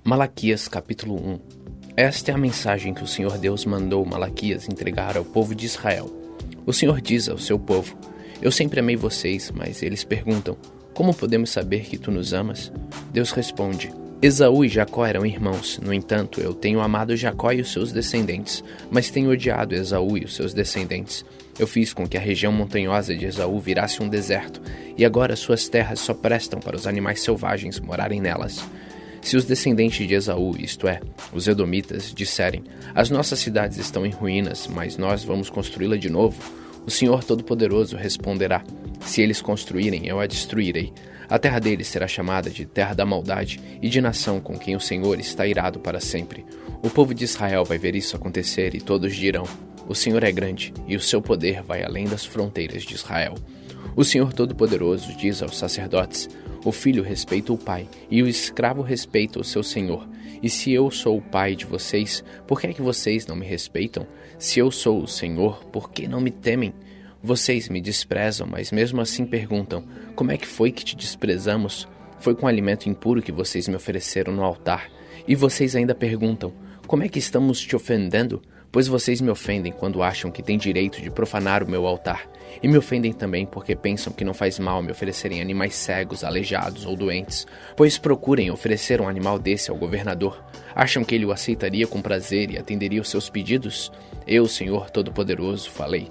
Malaquias capítulo 1. Esta é a mensagem que o Senhor Deus mandou Malaquias entregar ao povo de Israel. O Senhor diz ao seu povo: Eu sempre amei vocês, mas eles perguntam: Como podemos saber que tu nos amas? Deus responde: Esaú e Jacó eram irmãos. No entanto, eu tenho amado Jacó e os seus descendentes, mas tenho odiado Esaú e os seus descendentes. Eu fiz com que a região montanhosa de Esaú virasse um deserto, e agora suas terras só prestam para os animais selvagens morarem nelas. Se os descendentes de Esaú, isto é, os edomitas, disserem: As nossas cidades estão em ruínas, mas nós vamos construí-la de novo, o Senhor Todo-Poderoso responderá: Se eles construírem, eu a destruirei. A terra deles será chamada de terra da maldade e de nação com quem o Senhor está irado para sempre. O povo de Israel vai ver isso acontecer e todos dirão: O Senhor é grande e o seu poder vai além das fronteiras de Israel. O Senhor Todo-Poderoso diz aos sacerdotes: O filho respeita o pai, e o escravo respeita o seu senhor. E se eu sou o pai de vocês, por que é que vocês não me respeitam? Se eu sou o Senhor, por que não me temem? Vocês me desprezam, mas mesmo assim perguntam: Como é que foi que te desprezamos? Foi com alimento impuro que vocês me ofereceram no altar. E vocês ainda perguntam: Como é que estamos te ofendendo? Pois vocês me ofendem quando acham que têm direito de profanar o meu altar. E me ofendem também porque pensam que não faz mal me oferecerem animais cegos, aleijados ou doentes. Pois procurem oferecer um animal desse ao governador. Acham que ele o aceitaria com prazer e atenderia os seus pedidos? Eu, Senhor Todo-Poderoso, falei.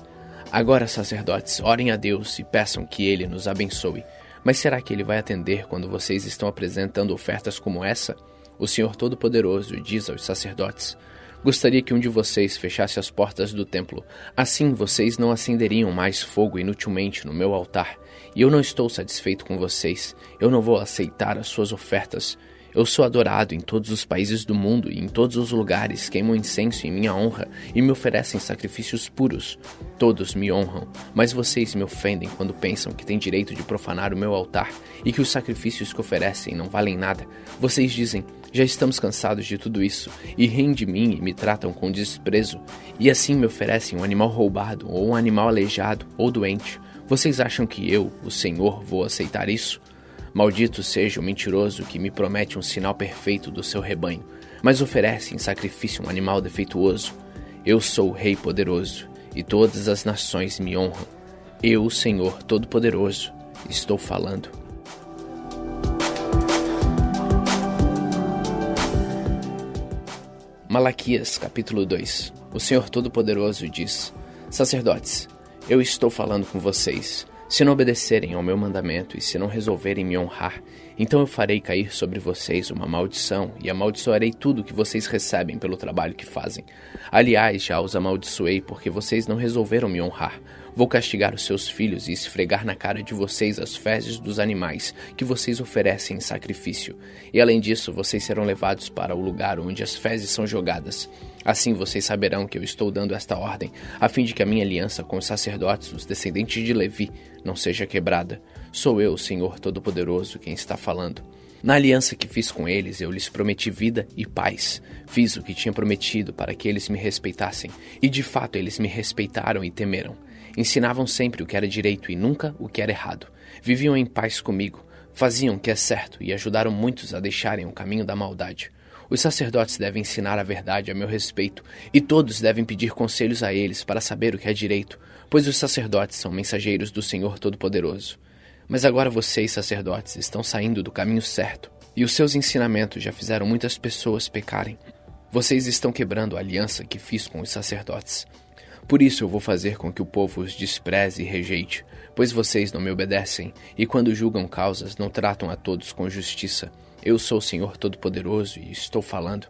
Agora, sacerdotes, orem a Deus e peçam que ele nos abençoe. Mas será que ele vai atender quando vocês estão apresentando ofertas como essa? O Senhor Todo-Poderoso diz aos sacerdotes: Gostaria que um de vocês fechasse as portas do templo. Assim vocês não acenderiam mais fogo inutilmente no meu altar. E eu não estou satisfeito com vocês. Eu não vou aceitar as suas ofertas. Eu sou adorado em todos os países do mundo e em todos os lugares queimam incenso em minha honra e me oferecem sacrifícios puros. Todos me honram, mas vocês me ofendem quando pensam que têm direito de profanar o meu altar e que os sacrifícios que oferecem não valem nada. Vocês dizem: Já estamos cansados de tudo isso, e riem de mim e me tratam com desprezo, e assim me oferecem um animal roubado ou um animal aleijado ou doente. Vocês acham que eu, o Senhor, vou aceitar isso? Maldito seja o mentiroso que me promete um sinal perfeito do seu rebanho, mas oferece em sacrifício um animal defeituoso. Eu sou o Rei poderoso, e todas as nações me honram. Eu, o Senhor Todo-Poderoso, estou falando. Malaquias capítulo 2. O Senhor Todo-Poderoso diz: Sacerdotes, eu estou falando com vocês. Se não obedecerem ao meu mandamento e se não resolverem me honrar, então eu farei cair sobre vocês uma maldição e amaldiçoarei tudo que vocês recebem pelo trabalho que fazem. Aliás, já os amaldiçoei porque vocês não resolveram me honrar. Vou castigar os seus filhos e esfregar na cara de vocês as fezes dos animais que vocês oferecem em sacrifício. E além disso, vocês serão levados para o lugar onde as fezes são jogadas. Assim vocês saberão que eu estou dando esta ordem, a fim de que a minha aliança com os sacerdotes, os descendentes de Levi, não seja quebrada. Sou eu, o Senhor Todo-Poderoso, quem está falando. Na aliança que fiz com eles, eu lhes prometi vida e paz. Fiz o que tinha prometido para que eles me respeitassem, e de fato eles me respeitaram e temeram. Ensinavam sempre o que era direito e nunca o que era errado. Viviam em paz comigo, faziam o que é certo e ajudaram muitos a deixarem o caminho da maldade. Os sacerdotes devem ensinar a verdade a meu respeito, e todos devem pedir conselhos a eles para saber o que é direito, pois os sacerdotes são mensageiros do Senhor Todo-Poderoso. Mas agora vocês, sacerdotes, estão saindo do caminho certo, e os seus ensinamentos já fizeram muitas pessoas pecarem. Vocês estão quebrando a aliança que fiz com os sacerdotes. Por isso eu vou fazer com que o povo os despreze e rejeite, pois vocês não me obedecem, e quando julgam causas não tratam a todos com justiça. Eu sou o Senhor Todo-Poderoso e estou falando.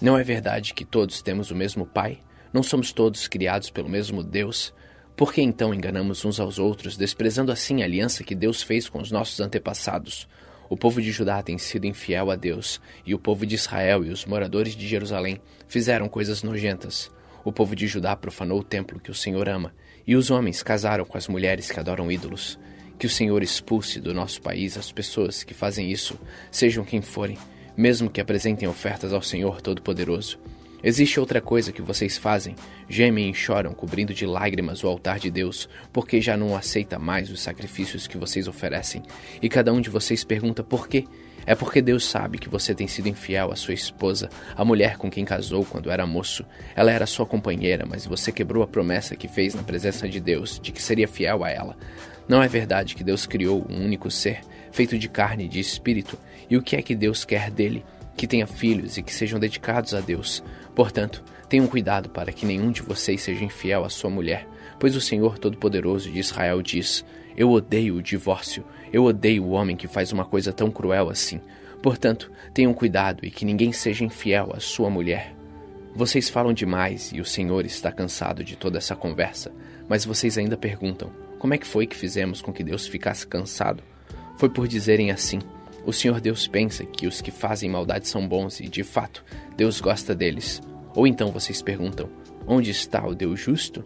Não é verdade que todos temos o mesmo Pai? Não somos todos criados pelo mesmo Deus? Por que então enganamos uns aos outros, desprezando assim a aliança que Deus fez com os nossos antepassados? O povo de Judá tem sido infiel a Deus, e o povo de Israel e os moradores de Jerusalém fizeram coisas nojentas. O povo de Judá profanou o templo que o Senhor ama, e os homens casaram com as mulheres que adoram ídolos. Que o Senhor expulse do nosso país as pessoas que fazem isso, sejam quem forem, mesmo que apresentem ofertas ao Senhor Todo-Poderoso. Existe outra coisa que vocês fazem: gemem e choram, cobrindo de lágrimas o altar de Deus, porque já não aceita mais os sacrifícios que vocês oferecem. E cada um de vocês pergunta por quê? É porque Deus sabe que você tem sido infiel à sua esposa, a mulher com quem casou quando era moço. Ela era sua companheira, mas você quebrou a promessa que fez na presença de Deus, de que seria fiel a ela. Não é verdade que Deus criou um único ser, feito de carne e de espírito? E o que é que Deus quer dele? Que tenha filhos e que sejam dedicados a Deus. Portanto, tenham cuidado para que nenhum de vocês seja infiel à sua mulher, pois o Senhor Todo-Poderoso de Israel diz: eu odeio o divórcio, eu odeio o homem que faz uma coisa tão cruel assim. Portanto, tenham cuidado e que ninguém seja infiel à sua mulher. Vocês falam demais e o Senhor está cansado de toda essa conversa, mas vocês ainda perguntam: como é que foi que fizemos com que Deus ficasse cansado? Foi por dizerem assim: o Senhor Deus pensa que os que fazem maldade são bons e, de fato, Deus gosta deles. Ou então vocês perguntam: onde está o Deus justo?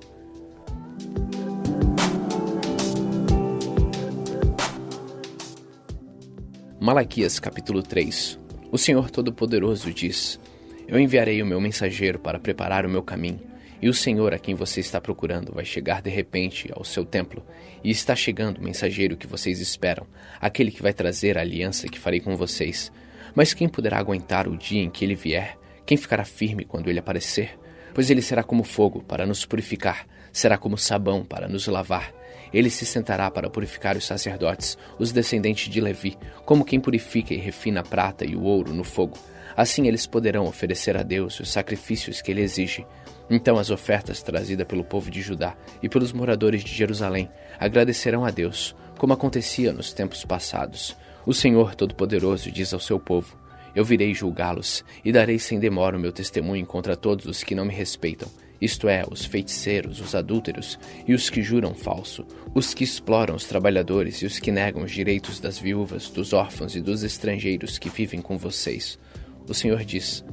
Malaquias capítulo 3. O Senhor Todo-Poderoso diz: eu enviarei o meu mensageiro para preparar o meu caminho, e o Senhor a quem você está procurando vai chegar de repente ao seu templo, e está chegando o mensageiro que vocês esperam, aquele que vai trazer a aliança que farei com vocês. Mas quem poderá aguentar o dia em que ele vier? Quem ficará firme quando ele aparecer? Pois ele será como fogo para nos purificar, será como sabão para nos lavar. Ele se sentará para purificar os sacerdotes, os descendentes de Levi, como quem purifica e refina a prata e o ouro no fogo. Assim eles poderão oferecer a Deus os sacrifícios que ele exige. Então as ofertas trazidas pelo povo de Judá e pelos moradores de Jerusalém agradecerão a Deus, como acontecia nos tempos passados. O Senhor Todo-Poderoso diz ao seu povo: eu virei julgá-los e darei sem demora o meu testemunho contra todos os que não me respeitam, isto é, os feiticeiros, os adúlteros e os que juram falso, os que exploram os trabalhadores e os que negam os direitos das viúvas, dos órfãos e dos estrangeiros que vivem com vocês. O Senhor diz: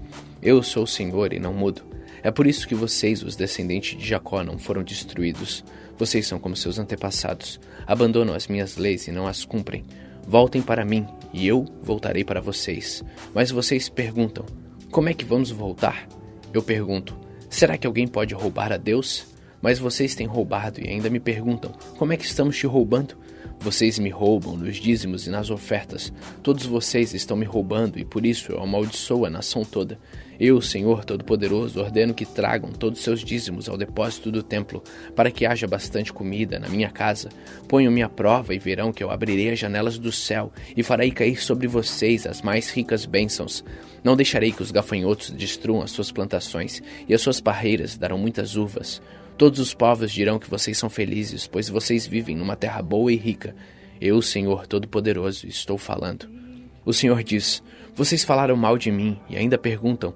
eu sou o Senhor e não mudo. É por isso que vocês, os descendentes de Jacó, não foram destruídos. Vocês são como seus antepassados, abandonam as minhas leis e não as cumprem. Voltem para mim, e eu voltarei para vocês. Mas vocês perguntam: como é que vamos voltar? Eu pergunto: será que alguém pode roubar a Deus? Mas vocês têm roubado e ainda me perguntam: como é que estamos te roubando? Vocês me roubam nos dízimos e nas ofertas. Todos vocês estão me roubando e por isso eu amaldiçoo a nação toda. Eu, Senhor Todo-Poderoso, ordeno que tragam todos seus dízimos ao depósito do templo, para que haja bastante comida na minha casa. Ponham-me à prova e verão que eu abrirei as janelas do céu e farei cair sobre vocês as mais ricas bênçãos. Não deixarei que os gafanhotos destruam as suas plantações e as suas parreiras darão muitas uvas. Todos os povos dirão que vocês são felizes, pois vocês vivem numa terra boa e rica. Eu, Senhor Todo-Poderoso, estou falando. O Senhor diz: vocês falaram mal de mim e ainda perguntam: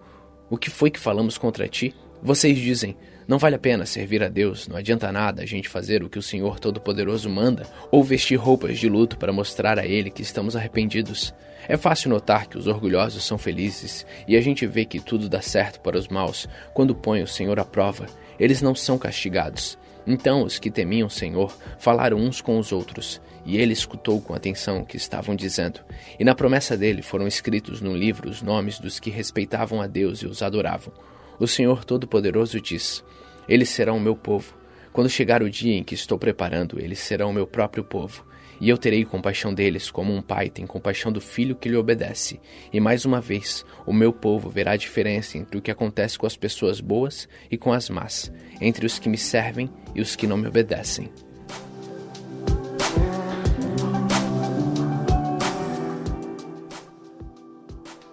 o que foi que falamos contra ti? Vocês dizem: não vale a pena servir a Deus, não adianta nada a gente fazer o que o Senhor Todo-Poderoso manda, ou vestir roupas de luto para mostrar a Ele que estamos arrependidos. É fácil notar que os orgulhosos são felizes, e a gente vê que tudo dá certo para os maus quando põe o Senhor à prova. Eles não são castigados. Então os que temiam o Senhor falaram uns com os outros, e ele escutou com atenção o que estavam dizendo. E na promessa dele foram escritos no livro os nomes dos que respeitavam a Deus e os adoravam. O Senhor Todo-Poderoso diz: eles serão o meu povo. Quando chegar o dia em que estou preparando, eles serão o meu próprio povo. E eu terei compaixão deles como um pai tem compaixão do filho que lhe obedece. E mais uma vez, o meu povo verá a diferença entre o que acontece com as pessoas boas e com as más, entre os que me servem e os que não me obedecem.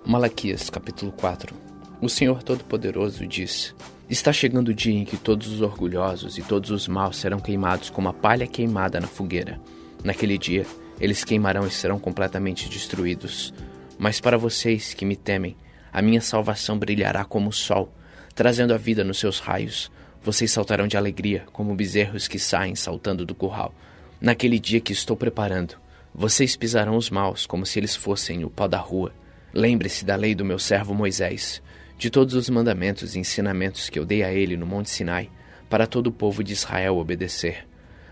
Malaquias capítulo 4. O Senhor Todo-Poderoso diz: está chegando o dia em que todos os orgulhosos e todos os maus serão queimados como a palha queimada na fogueira. Naquele dia, eles queimarão e serão completamente destruídos. Mas para vocês que me temem, a minha salvação brilhará como o sol, trazendo a vida nos seus raios. Vocês saltarão de alegria, como bezerros que saem saltando do curral. Naquele dia que estou preparando, vocês pisarão os maus como se eles fossem o pó da rua. Lembre-se da lei do meu servo Moisés, de todos os mandamentos e ensinamentos que eu dei a ele no Monte Sinai, para todo o povo de Israel obedecer.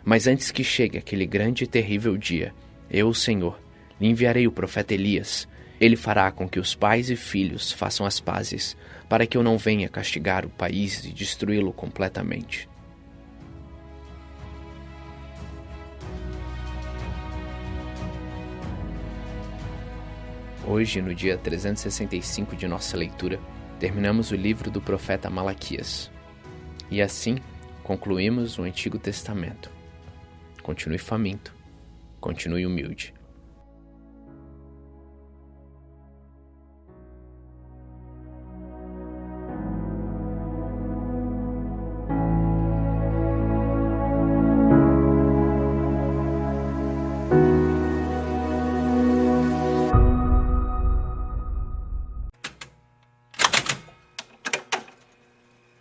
Mas antes que chegue aquele grande e terrível dia, eu, o Senhor, lhe enviarei o profeta Elias. Ele fará com que os pais e filhos façam as pazes, para que eu não venha castigar o país e destruí-lo completamente. Hoje, no dia 365 de nossa leitura, terminamos o livro do profeta Malaquias. E assim, concluímos o Antigo Testamento. Continue faminto, continue humilde.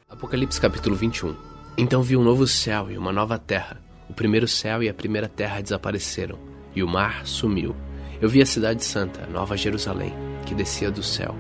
Apocalipse capítulo 21. Então vi um novo céu e uma nova terra. O primeiro céu e a primeira terra desapareceram, e o mar sumiu. Eu vi a cidade santa, Nova Jerusalém, que descia do céu.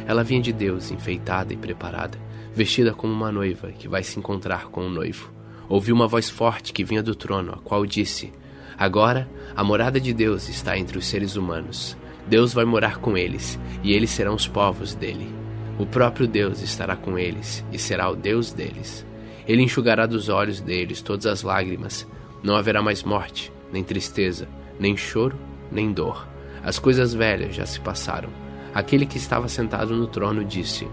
Ela vinha de Deus, enfeitada e preparada, vestida como uma noiva que vai se encontrar com o noivo. Ouvi uma voz forte que vinha do trono, a qual disse: Agora a morada de Deus está entre os seres humanos. Deus vai morar com eles, e eles serão os povos dele. O próprio Deus estará com eles, e será o Deus deles. Ele enxugará dos olhos deles todas as lágrimas. Não haverá mais morte, nem tristeza, nem choro, nem dor. As coisas velhas já se passaram. Aquele que estava sentado no trono disse: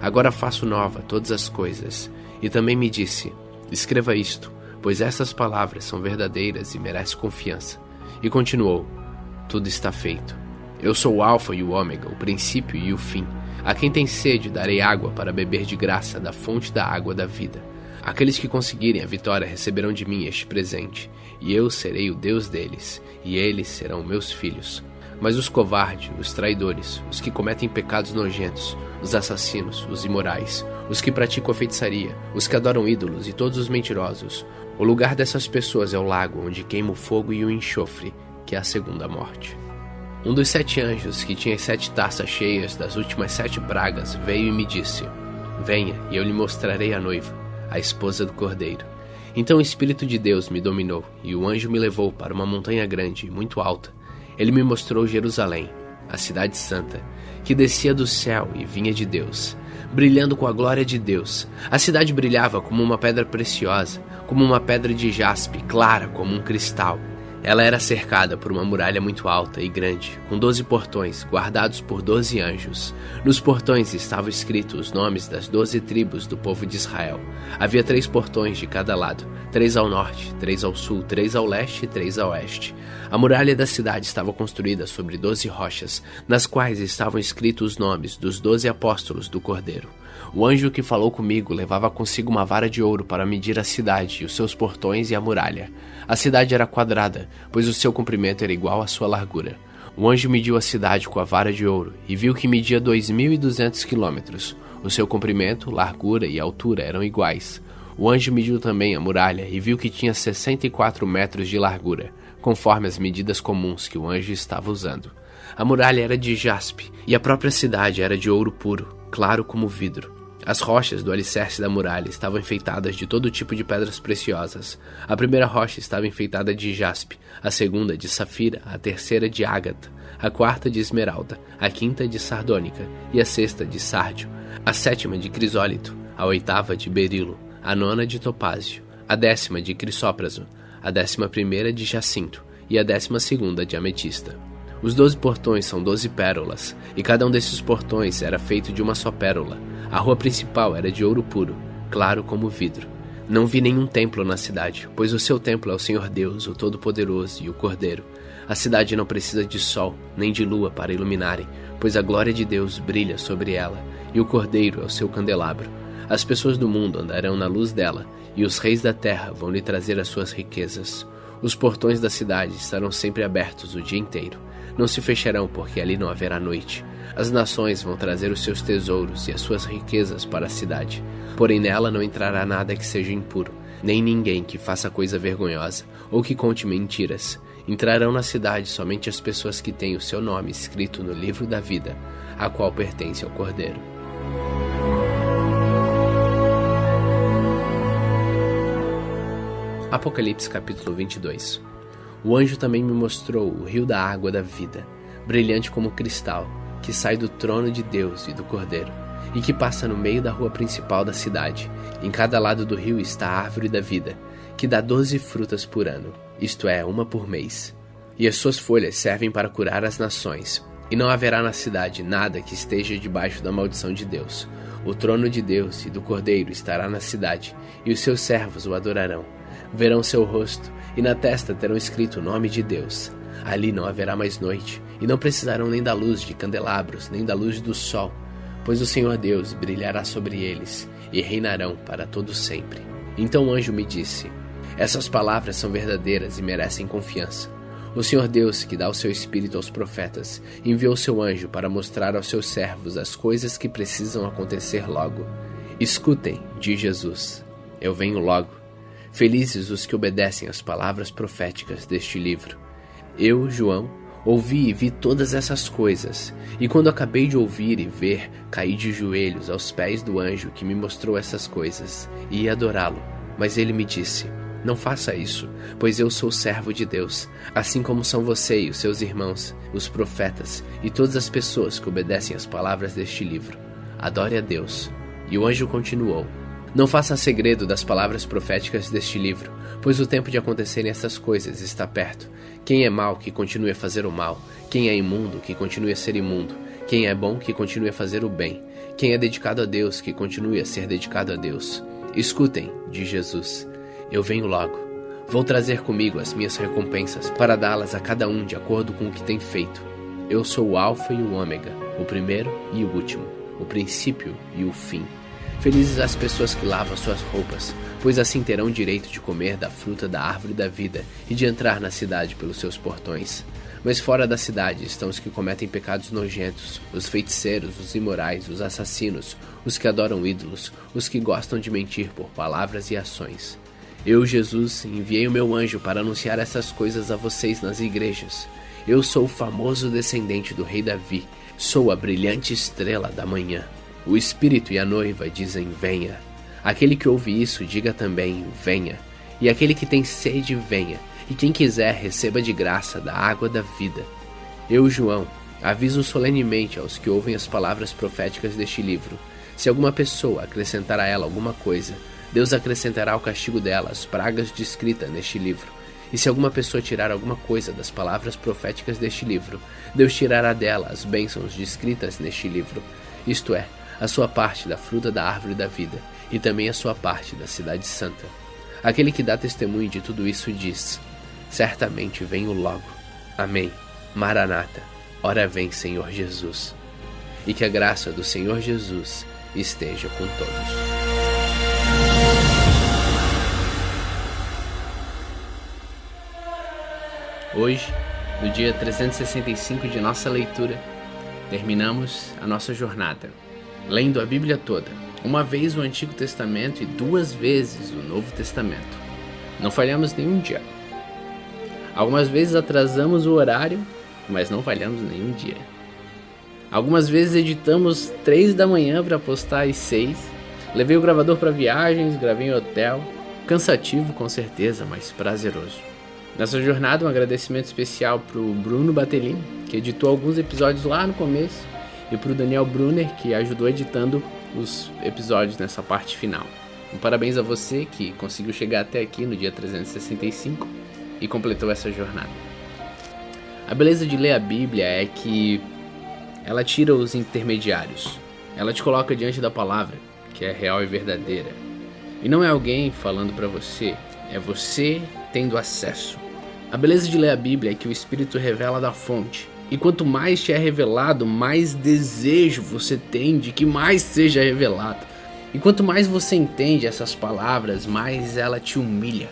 Agora faço nova todas as coisas. E também me disse: Escreva isto, pois essas palavras são verdadeiras e merecem confiança. E continuou: Tudo está feito. Eu sou o Alfa e o Ômega, o princípio e o fim. A quem tem sede darei água para beber de graça da fonte da água da vida. Aqueles que conseguirem a vitória receberão de mim este presente, e eu serei o Deus deles, e eles serão meus filhos. Mas os covardes, os traidores, os que cometem pecados nojentos, os assassinos, os imorais, os que praticam a feitiçaria, os que adoram ídolos e todos os mentirosos, o lugar dessas pessoas é o lago onde queima o fogo e o enxofre, que é a segunda morte. Um dos 7 anjos, que tinha as 7 taças cheias das últimas 7 pragas, veio e me disse: Venha, e eu lhe mostrarei a noiva, a esposa do Cordeiro. Então o Espírito de Deus me dominou, e o anjo me levou para uma montanha grande e muito alta. Ele me mostrou Jerusalém, a cidade santa, que descia do céu e vinha de Deus, brilhando com a glória de Deus. A cidade brilhava como uma pedra preciosa, como uma pedra de jaspe, clara como um cristal. Ela era cercada por uma muralha muito alta e grande, com 12 portões, guardados por 12 anjos. Nos portões estavam escritos os nomes das 12 tribos do povo de Israel. Havia 3 portões de cada lado, 3 ao norte, 3 ao sul, 3 ao leste e 3 ao oeste. A muralha da cidade estava construída sobre 12 rochas, nas quais estavam escritos os nomes dos 12 apóstolos do Cordeiro. O anjo que falou comigo levava consigo uma vara de ouro para medir a cidade, os seus portões e a muralha. A cidade era quadrada, pois o seu comprimento era igual à sua largura. O anjo mediu a cidade com a vara de ouro e viu que media 2.200 quilômetros. O seu comprimento, largura e altura eram iguais. O anjo mediu também a muralha e viu que tinha 64 metros de largura, conforme as medidas comuns que o anjo estava usando. A muralha era de jaspe e a própria cidade era de ouro puro, claro como vidro. As rochas do alicerce da muralha estavam enfeitadas de todo tipo de pedras preciosas. A primeira rocha estava enfeitada de jaspe, a segunda de safira, a terceira de ágata, a quarta de esmeralda, a quinta de sardônica e a sexta de sárdio, a sétima de crisólito, a oitava de berilo, a nona de topázio, a 10ª de crisópraso, a 11ª de jacinto e a 12ª de ametista. Os 12 portões são 12 pérolas, e cada um desses portões era feito de uma só pérola. A rua principal era de ouro puro, claro como vidro. Não vi nenhum templo na cidade, pois o seu templo é o Senhor Deus, o Todo-Poderoso e o Cordeiro. A cidade não precisa de sol, nem de lua para iluminarem, pois a glória de Deus brilha sobre ela, e o Cordeiro é o seu candelabro. As pessoas do mundo andarão na luz dela, e os reis da terra vão lhe trazer as suas riquezas. Os portões da cidade estarão sempre abertos o dia inteiro. Não se fecharão, porque ali não haverá noite. As nações vão trazer os seus tesouros e as suas riquezas para a cidade. Porém nela não entrará nada que seja impuro, nem ninguém que faça coisa vergonhosa, ou que conte mentiras. Entrarão na cidade somente as pessoas que têm o seu nome escrito no livro da vida, a qual pertence ao Cordeiro. Apocalipse capítulo 22. O anjo também me mostrou o rio da água da vida, brilhante como cristal. que sai do trono de Deus e do Cordeiro, e que passa no meio da rua principal da cidade. Em cada lado do rio está a árvore da vida, que dá 12 frutas por ano, isto é, uma por mês. E as suas folhas servem para curar as nações. E não haverá na cidade nada que esteja debaixo da maldição de Deus. O trono de Deus e do Cordeiro estará na cidade, e os seus servos o adorarão. Verão seu rosto, e na testa terão escrito o nome de Deus. Ali não haverá mais noite, e não precisarão nem da luz de candelabros, nem da luz do sol, pois o Senhor Deus brilhará sobre eles, e reinarão para todo sempre. Então o anjo me disse: essas palavras são verdadeiras e merecem confiança. O Senhor Deus, que dá o seu Espírito aos profetas, enviou seu anjo para mostrar aos seus servos as coisas que precisam acontecer logo. Escutem, diz Jesus, eu venho logo. Felizes os que obedecem às palavras proféticas deste livro. Eu, João, ouvi e vi todas essas coisas, e quando acabei de ouvir e ver, caí de joelhos aos pés do anjo que me mostrou essas coisas, e ia adorá-lo. Mas ele me disse: não faça isso, pois eu sou servo de Deus, assim como são você e os seus irmãos, os profetas, e todas as pessoas que obedecem às palavras deste livro. Adore a Deus. E o anjo continuou: não faça segredo das palavras proféticas deste livro, pois o tempo de acontecerem essas coisas está perto. Quem é mau, que continue a fazer o mal. Quem é imundo, que continue a ser imundo. Quem é bom, que continue a fazer o bem. Quem é dedicado a Deus, que continue a ser dedicado a Deus. Escutem, diz Jesus, eu venho logo. Vou trazer comigo as minhas recompensas para dá-las a cada um de acordo com o que tem feito. Eu sou o Alfa e o Ômega, o primeiro e o último, o princípio e o fim. Felizes as pessoas que lavam suas roupas, pois assim terão direito de comer da fruta da árvore da vida e de entrar na cidade pelos seus portões. Mas fora da cidade estão os que cometem pecados nojentos, os feiticeiros, os imorais, os assassinos, os que adoram ídolos, os que gostam de mentir por palavras e ações. Eu, Jesus, enviei o meu anjo para anunciar essas coisas a vocês nas igrejas. Eu sou o famoso descendente do rei Davi, sou a brilhante estrela da manhã. O Espírito e a noiva dizem: venha. Aquele que ouve isso, diga também: venha. E aquele que tem sede, venha. E quem quiser, receba de graça da água da vida. Eu, João, aviso solenemente aos que ouvem as palavras proféticas deste livro. Se alguma pessoa acrescentar a ela alguma coisa, Deus acrescentará ao castigo dela as pragas descritas neste livro. E se alguma pessoa tirar alguma coisa das palavras proféticas deste livro, Deus tirará dela as bênçãos descritas neste livro, isto é, a sua parte da fruta da árvore da vida, e também a sua parte da cidade santa. Aquele que dá testemunho de tudo isso diz: certamente venho logo. Amém. Maranata, ora vem, Senhor Jesus. E que a graça do Senhor Jesus esteja com todos. Hoje, no dia 365 de nossa leitura, terminamos a nossa jornada, lendo a Bíblia toda, uma vez o Antigo Testamento e 2 vezes o Novo Testamento. Não falhamos nenhum dia. Algumas vezes atrasamos o horário, mas não falhamos nenhum dia. Algumas vezes editamos 3 da manhã para postar às 6. Levei o gravador para viagens, gravei em hotel. Cansativo com certeza, mas prazeroso. Nessa jornada, um agradecimento especial para o Bruno Batelini, que editou alguns episódios lá no começo, e para o Daniel Brunner, que ajudou editando os episódios nessa parte final. Um parabéns a você que conseguiu chegar até aqui no dia 365 e completou essa jornada. A beleza de ler a Bíblia é que ela tira os intermediários. Ela te coloca diante da palavra, que é real e verdadeira. E não é alguém falando para você, é você tendo acesso. A beleza de ler a Bíblia é que o Espírito revela da fonte. E quanto mais te é revelado, mais desejo você tem de que mais seja revelado. E quanto mais você entende essas palavras, mais ela te humilha.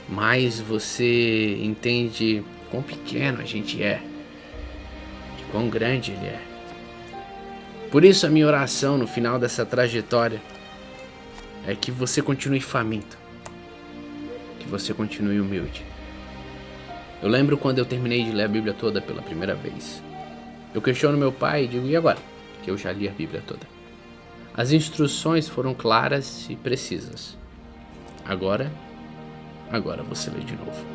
Mais você entende quão pequeno a gente é e quão grande ele é. Por isso a minha oração no final dessa trajetória é que você continue faminto, que você continue humilde. Eu lembro quando eu terminei de ler a Bíblia toda pela primeira vez. Eu questiono meu pai e digo: e agora? Que eu já li a Bíblia toda. As instruções foram claras e precisas. Agora você lê de novo.